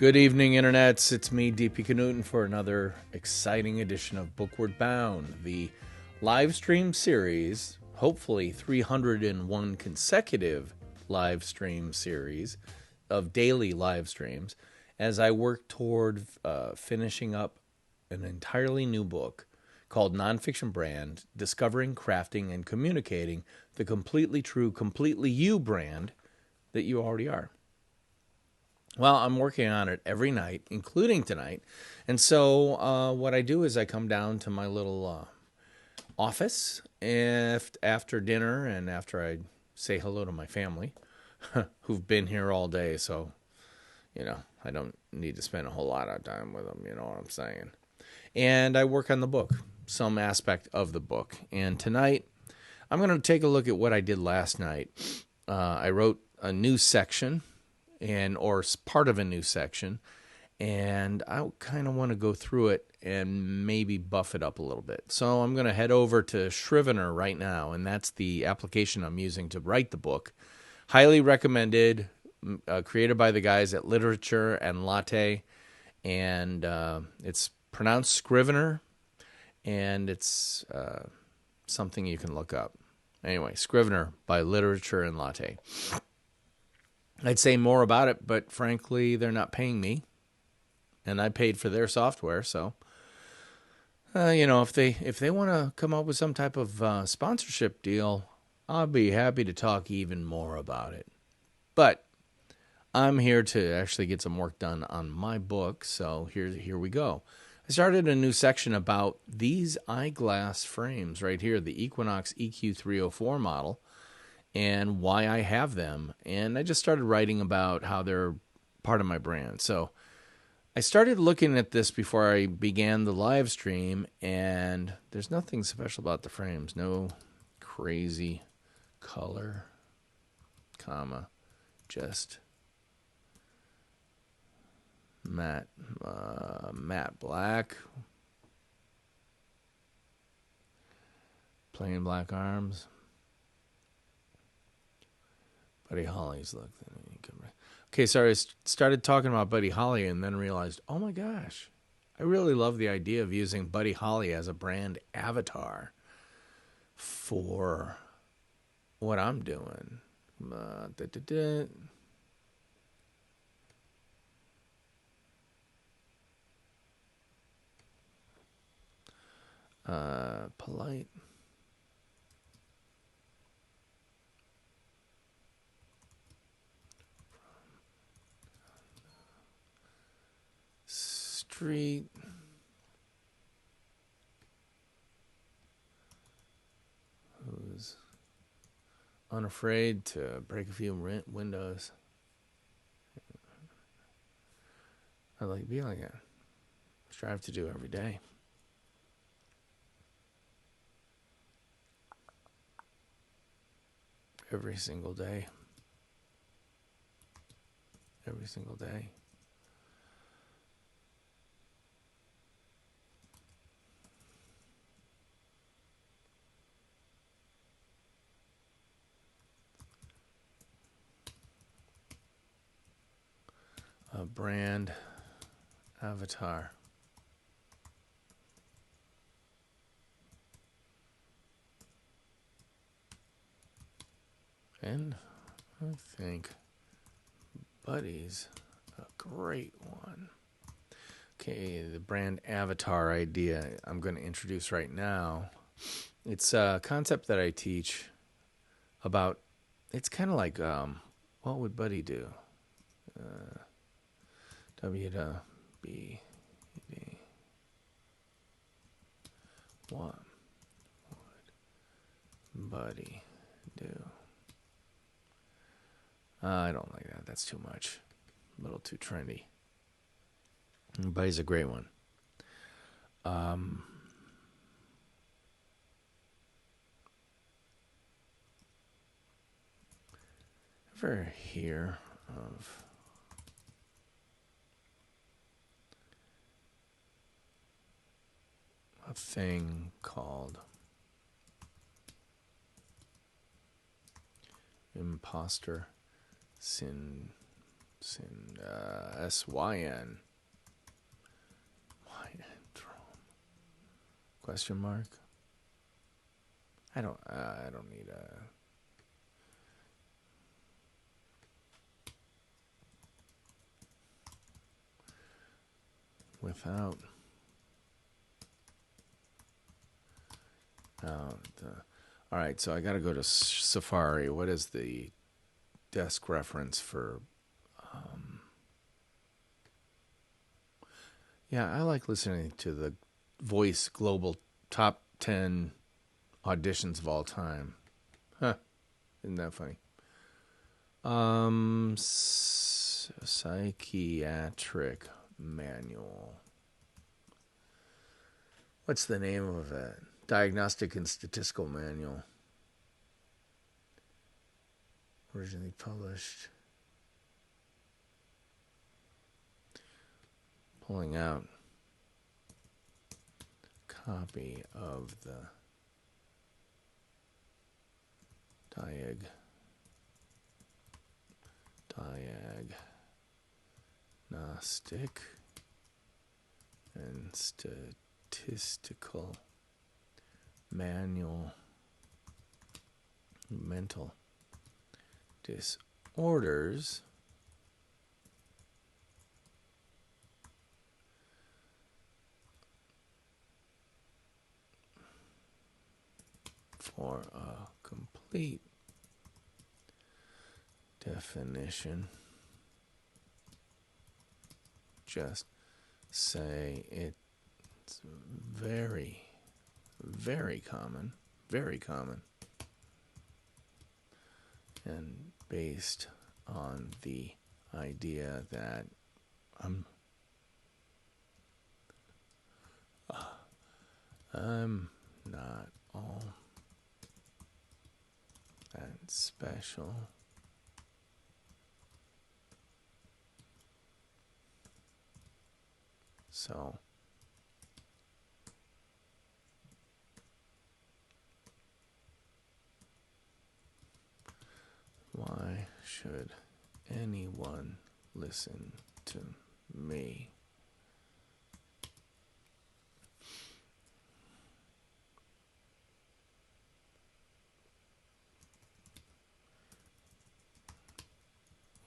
Good evening, internets. It's me, DP Knudten, for another exciting edition of BOOKWARD BOUND, the live stream series, hopefully 301 consecutive live stream series of daily live streams, as I work toward finishing up an entirely new book called NONFICTION BRAND, Discovering, Crafting, and Communicating the Completely True, Completely You brand that you already are. Well, I'm working on it every night, including tonight. And so what I do is I come down to my little office after dinner and after I say hello to my family, who've been here all day. So, you know, I don't need to spend a whole lot of time with them, you know what I'm saying. And I work on the book, some aspect of the book. And tonight, I'm going to take a look at what I did last night. I wrote a new section, or part of a new section, and I kind of want to go through it and maybe buff it up a little bit. So I'm going to head over to Scrivener right now, and that's the application I'm using to write the book. Highly recommended, created by the guys at Literature and Latte, and it's pronounced Scrivener, and it's something you can look up. Anyway, Scrivener by Literature and Latte. I'd say more about it, but frankly, they're not paying me, and I paid for their software. So, you know, if they want to come up with some type of sponsorship deal, I'll be happy to talk even more about it. But I'm here to actually get some work done on my book, so here we go. I started a new section about these eyeglass frames right here, the Equinox EQ304 model, and why I have them. And I just started writing about how they're part of my brand. So I started looking at this before I began the live stream, and there's nothing special about the frames. No crazy color, just matte black, plain black arms. Buddy Holly's look. Okay, sorry, I started talking about Buddy Holly and then realized, oh my gosh, I really love the idea of using Buddy Holly as a brand avatar for what I'm doing. Polite. Street. Who's unafraid to break a few windows. I'd like to be like that. Strive to do every day. Every single day. Every single day. A brand avatar. And I think Buddy's a great one. Okay, the brand avatar idea I'm going to introduce right now. It's a concept that I teach about. It's kind of like, what would Buddy do? WWBD. What would Buddy do? I don't like that. That's too much. A little too trendy. Buddy's a great one. Ever hear of a thing called imposter syndrome? SYN. Question mark? I don't need a... Without... all right, so I got to go to Safari. What is the desk reference for... yeah, I like listening to the Voice Global Top 10 auditions of all time. Huh. Isn't that funny? Psychiatric manual. What's the name of it? Diagnostic and Statistical Manual. Originally published. Pulling out copy of the diagnostic and statistical manual, mental disorders for a complete definition. Just say it's very, very common, and based on the idea that I'm not all that special. So why should anyone listen to me?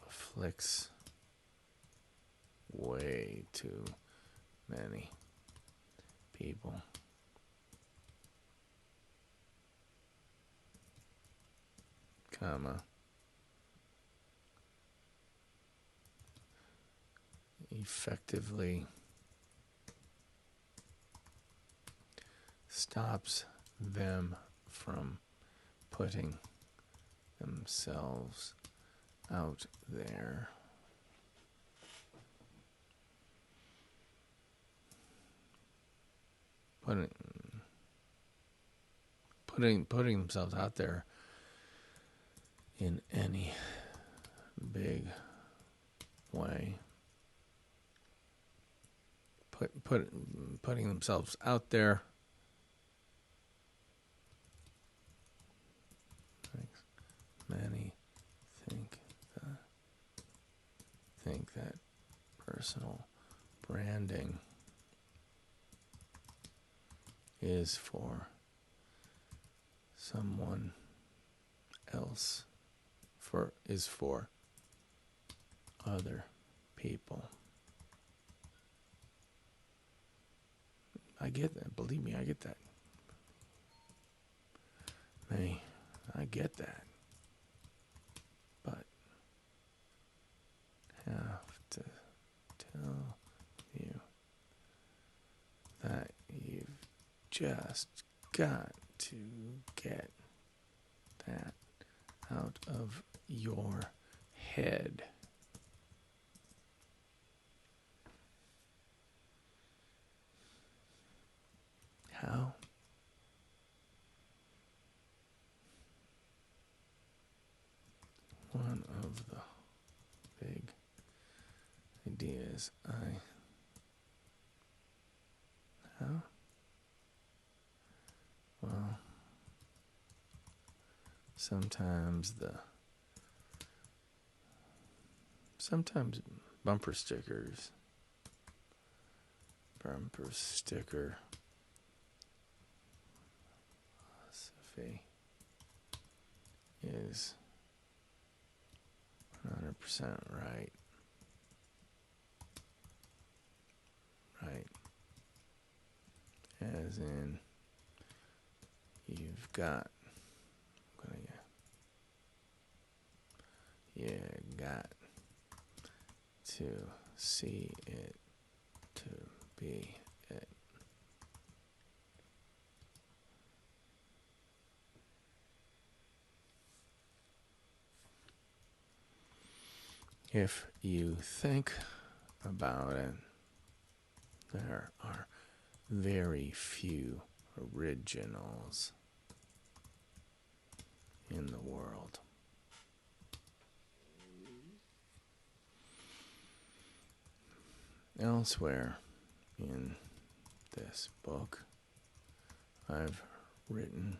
Afflicts way too many people. Comma. Effectively stops them from putting themselves out there. Putting themselves out there in any big way. Putting themselves out there. Many think that personal branding is for someone else, is for other people. I get that. Believe me, I get that. I get that. But have to tell you that you've just got to get that out of your head. How? One of the big ideas how? Well, sometimes Sometimes bumper stickers. Bumper sticker. Philosophy is 100% right. Right. As in, you've got, you got to see it to be it. If you think about it, there are very few originals in the world. Elsewhere in this book, I've written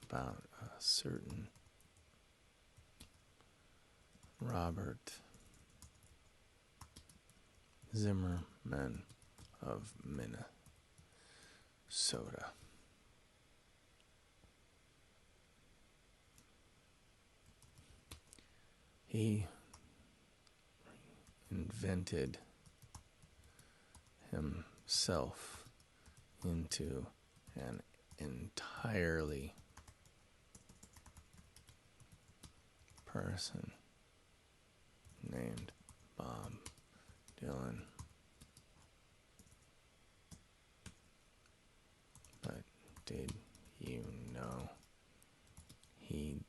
about a certain Robert Zimmerman of Minnesota. He invented himself into an entirely person named Bob Dylan. But did you know he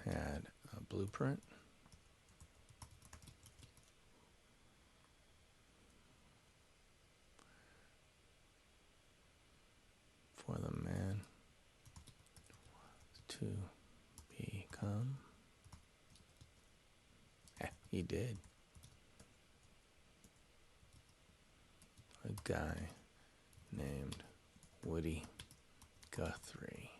had a blueprint for the man to become? He did. A guy named Woody Guthrie.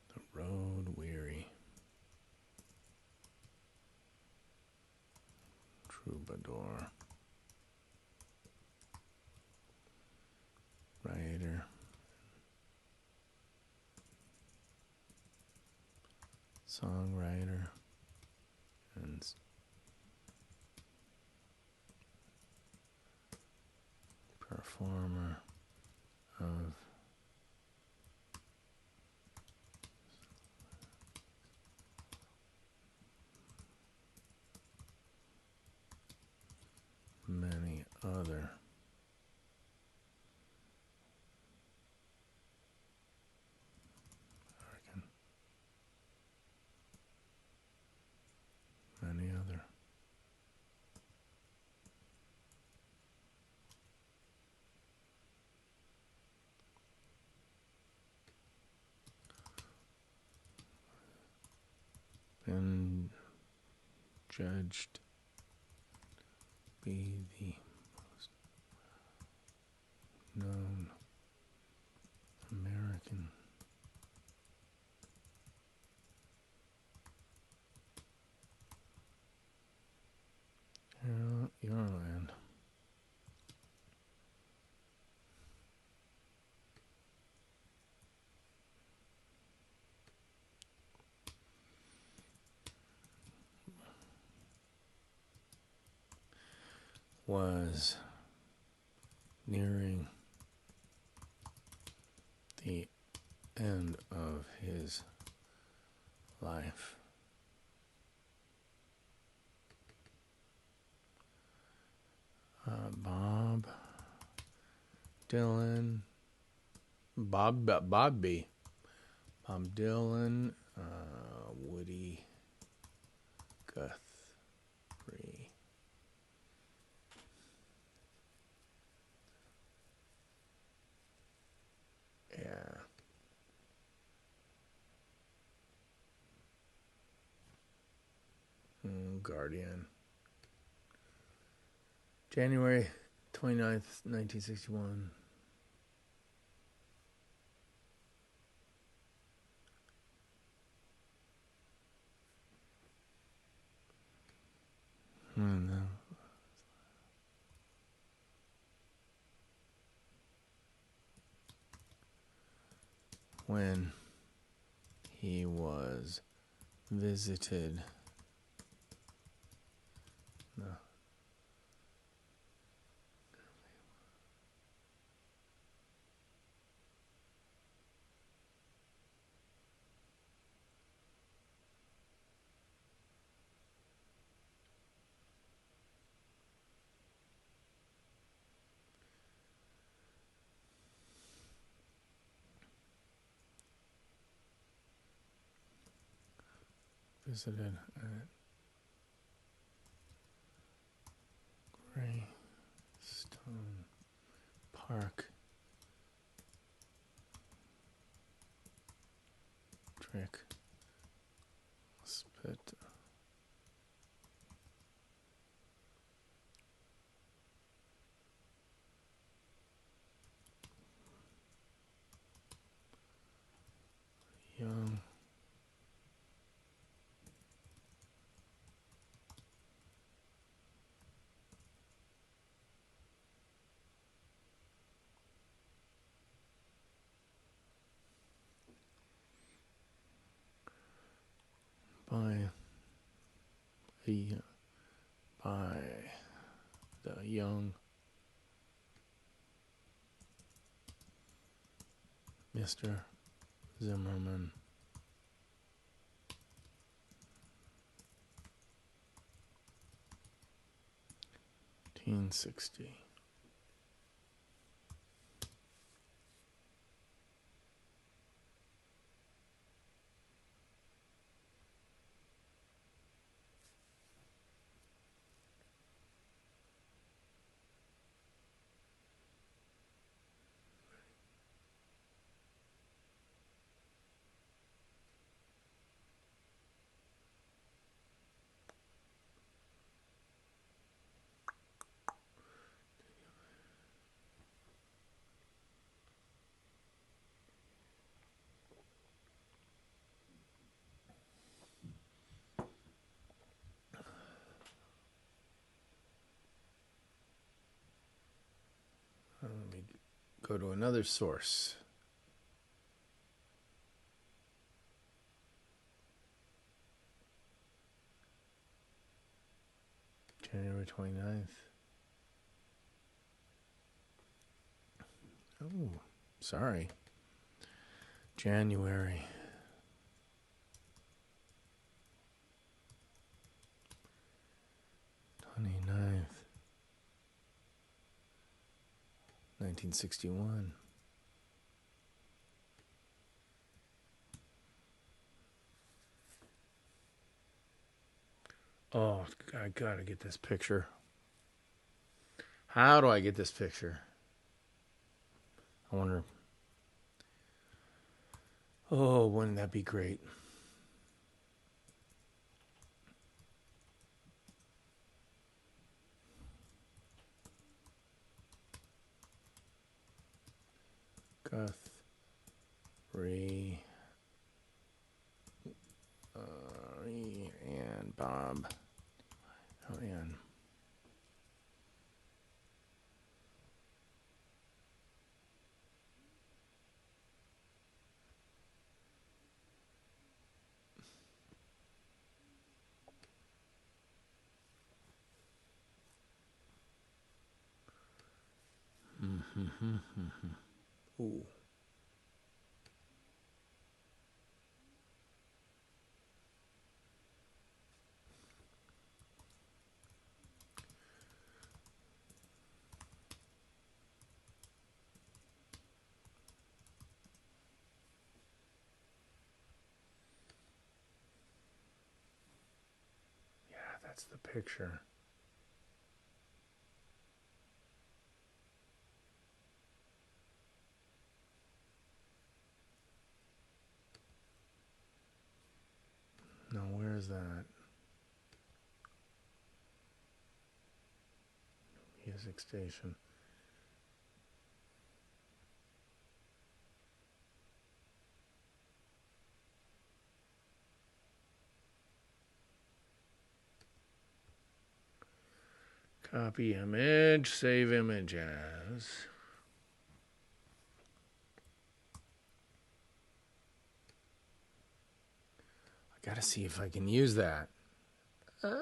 The road weary troubadour, writer, songwriter, and performer of many other many other been judged be the most known American your land. Was nearing the end of his life. Bob Dylan, Bob Dylan, Woody Guthrie. Guardian. January 29th, 1961. When he was visited at Greystone Park, Trick Spit. Young by the young Mr. Zimmerman. 1960. Let me go to another source. January 29th. Oh, sorry. January. Ninth, 1961. Oh, I gotta get this picture. How do I get this picture? I wonder. Oh, wouldn't that be great? Guthrie and Bob. Oh, and ooh. Yeah, that's the picture. No, where is that? Music station. Copy image, save image as. I gotta see if I can use that. Let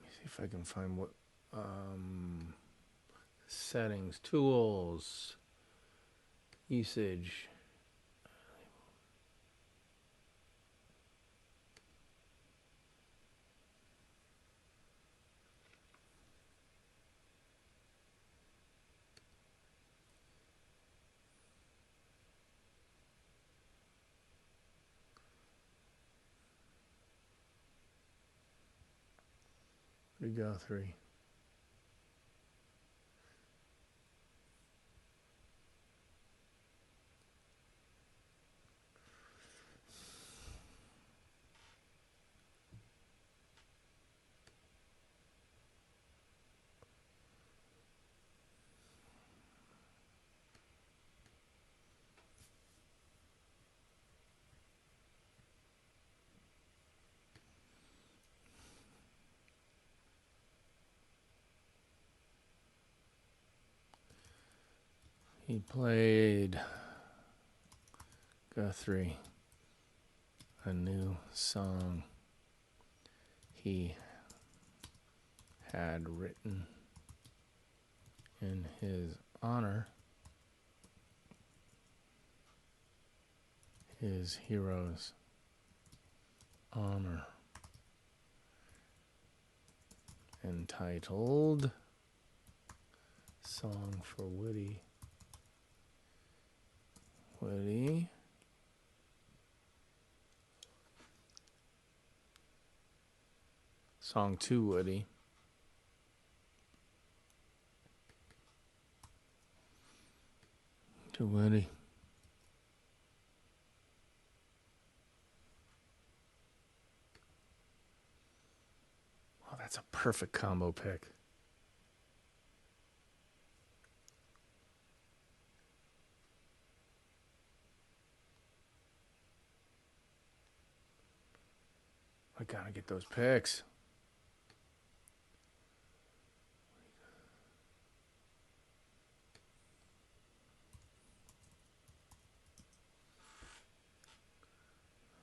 me see if I can find what settings, tools, usage. Where'd it go? 3. He played Guthrie, a new song he had written in his honor, his hero's honor, entitled Song for Woody. Woody. Song to Woody. To Woody. Oh, that's a perfect combo pick. I gotta get those picks.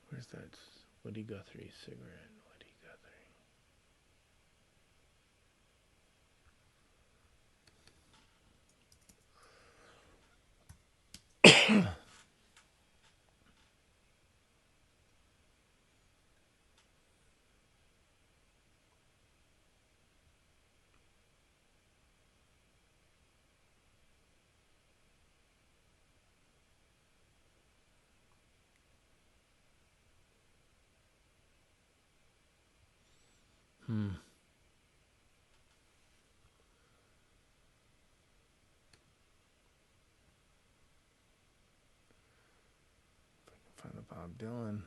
Where's that Woody Guthrie cigarette? Woody Guthrie. If I can find the Bob Dylan.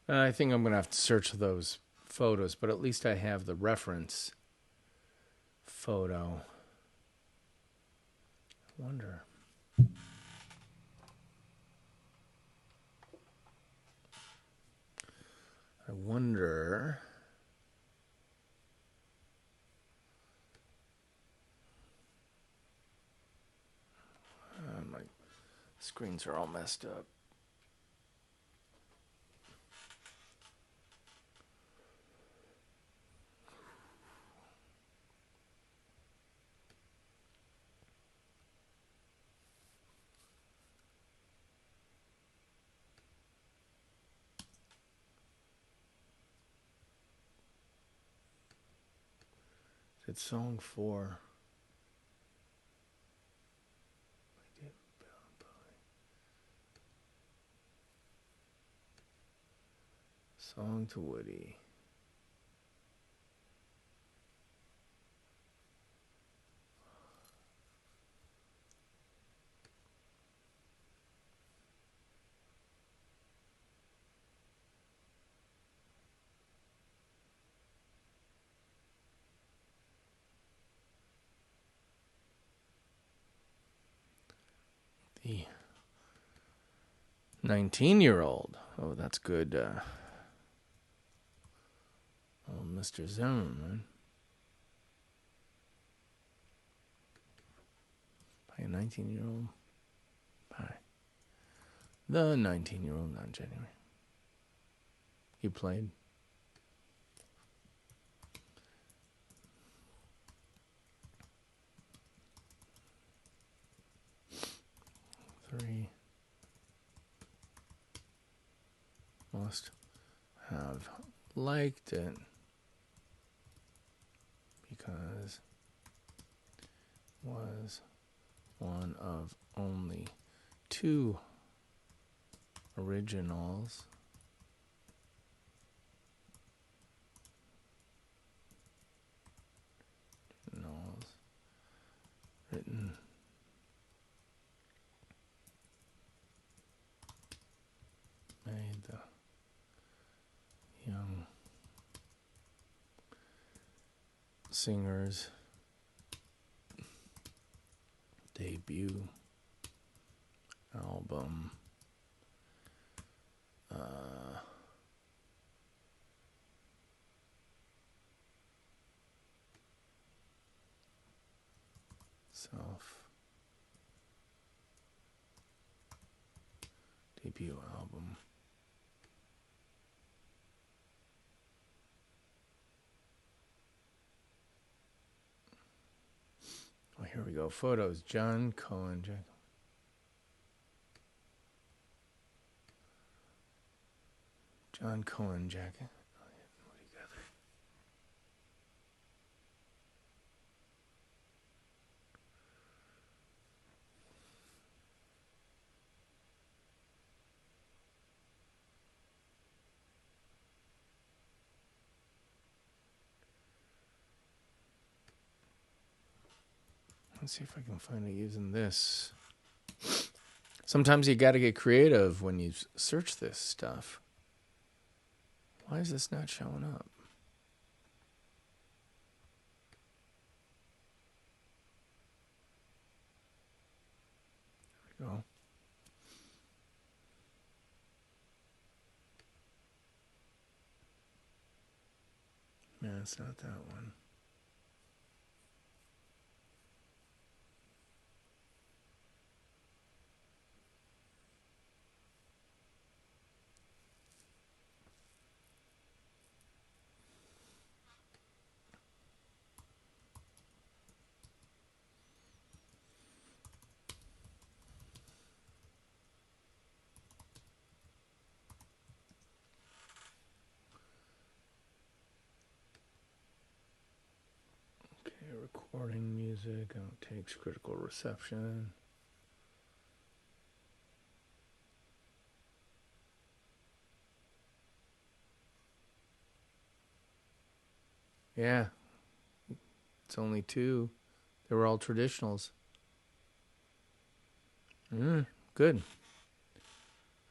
I think I'm going to have to search those photos, but at least I have the reference photo. I wonder. My screens are all messed up. It's song 4. Song to Woody. The 19-year-old. Oh, that's good. Oh, Mr. Zimmerman. By a 19-year-old. By the 19-year-old, not January. He played. Three. Must have liked it because was one of only 2 originals written made the young singer's debut album. Debut album. Oh, here we go. Photos. John Cohen. John Cohen jacket. What do you got there? Let's see if I can find it using this. Sometimes you got to get creative when you search this stuff. Why is this not showing up? There we go. Man, it's not that one. Recording music, outtakes, critical reception. Yeah, it's only 2. They were all traditionals. Good.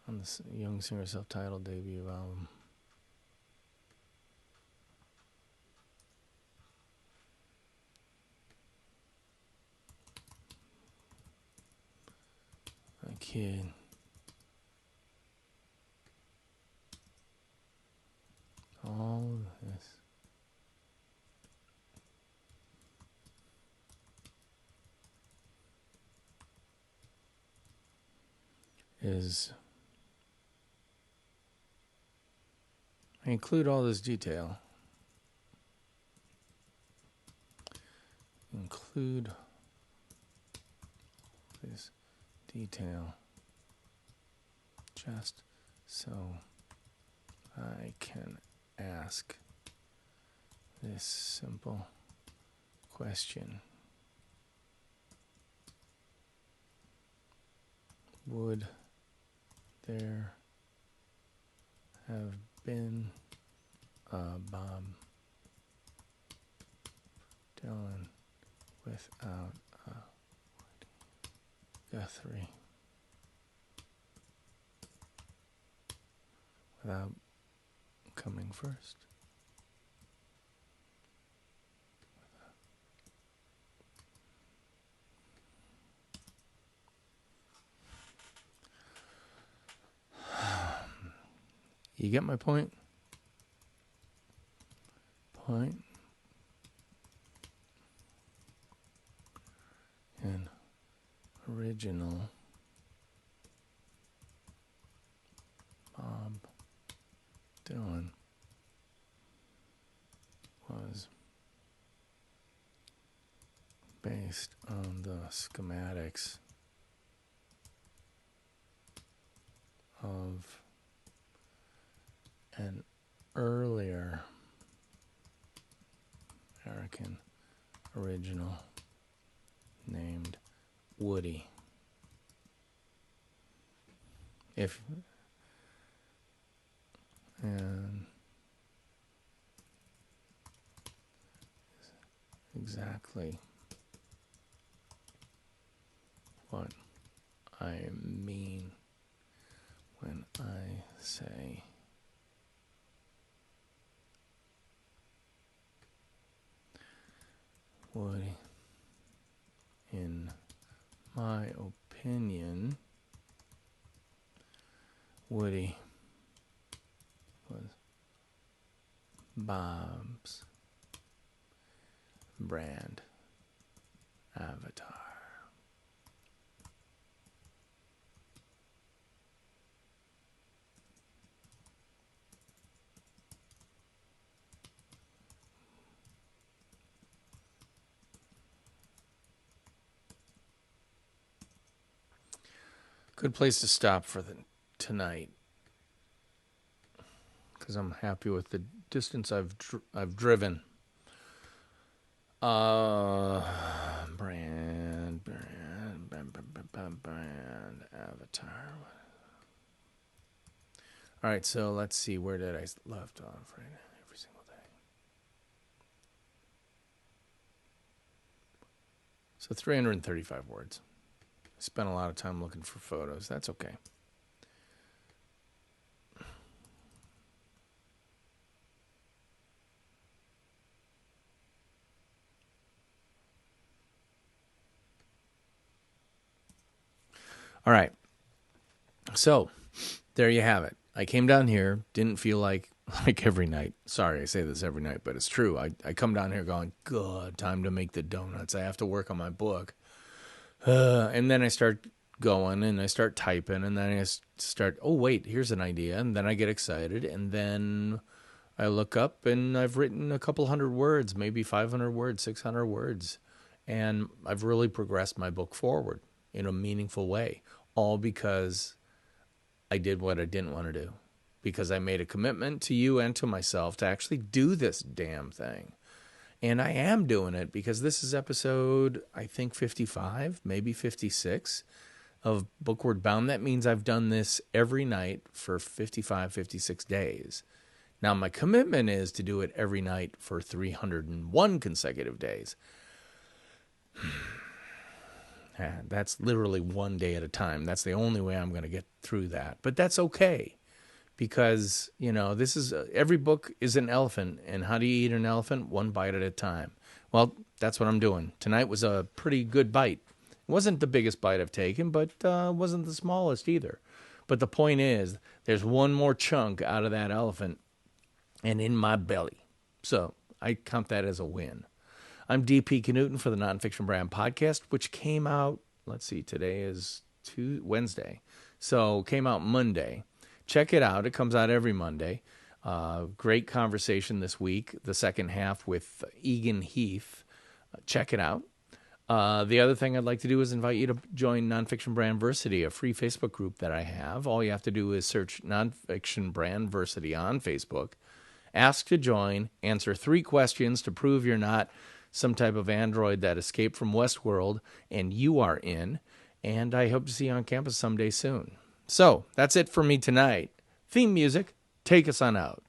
On the young singer self-titled debut album. A kid. All this. I include all this detail. Include this detail just so I can ask this simple Question. Would there have been a Bob Dylan without a Guthrie? Without coming first? You get my point? Point. And original Bob Dylan was based on the schematics of an earlier American original named Woody. And exactly what I mean when I say Woody, in my opinion, Woody was Bob's brand avatar. Good place to stop for tonight, because I'm happy with the distance I've driven. Brand avatar. All right, so let's see, where did I left off right now? Every single day. So 335 words. Spent a lot of time looking for photos. That's okay. All right. So there you have it. I came down here, didn't feel like every night. Sorry, I say this every night, but it's true. I come down here going, God, time to make the donuts. I have to work on my book. And then I start going and I start typing and then I start, oh, wait, here's an idea. And then I get excited and then I look up and I've written a couple hundred words, maybe 500 words, 600 words. And I've really progressed my book forward in a meaningful way, all because I did what I didn't want to do, because I made a commitment to you and to myself to actually do this damn thing. And I am doing it because this is episode, I think, 55, maybe 56 of Bookward Bound. That means I've done this every night for 55, 56 days. Now, my commitment is to do it every night for 301 consecutive days. That's literally one day at a time. That's the only way I'm going to get through that. But that's okay. Because, you know, this is every book is an elephant. And how do you eat an elephant? One bite at a time. Well, that's what I'm doing. Tonight was a pretty good bite. It wasn't the biggest bite I've taken, but wasn't the smallest either. But the point is, there's one more chunk out of that elephant and in my belly. So I count that as a win. I'm DP Knudten for the Nonfiction Brand podcast, which came out, let's see, today is Wednesday. So came out Monday. Check it out. It comes out every Monday. Great conversation this week, the second half with Egan Heath. Check it out. The other thing I'd like to do is invite you to join Nonfiction Brandversity, a free Facebook group that I have. All you have to do is search Nonfiction Brandversity on Facebook. Ask to join. Answer 3 questions to prove you're not some type of android that escaped from Westworld, and you are in. And I hope to see you on campus someday soon. So, that's it for me tonight. Theme music, take us on out.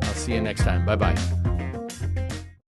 I'll see you next time. Bye-bye.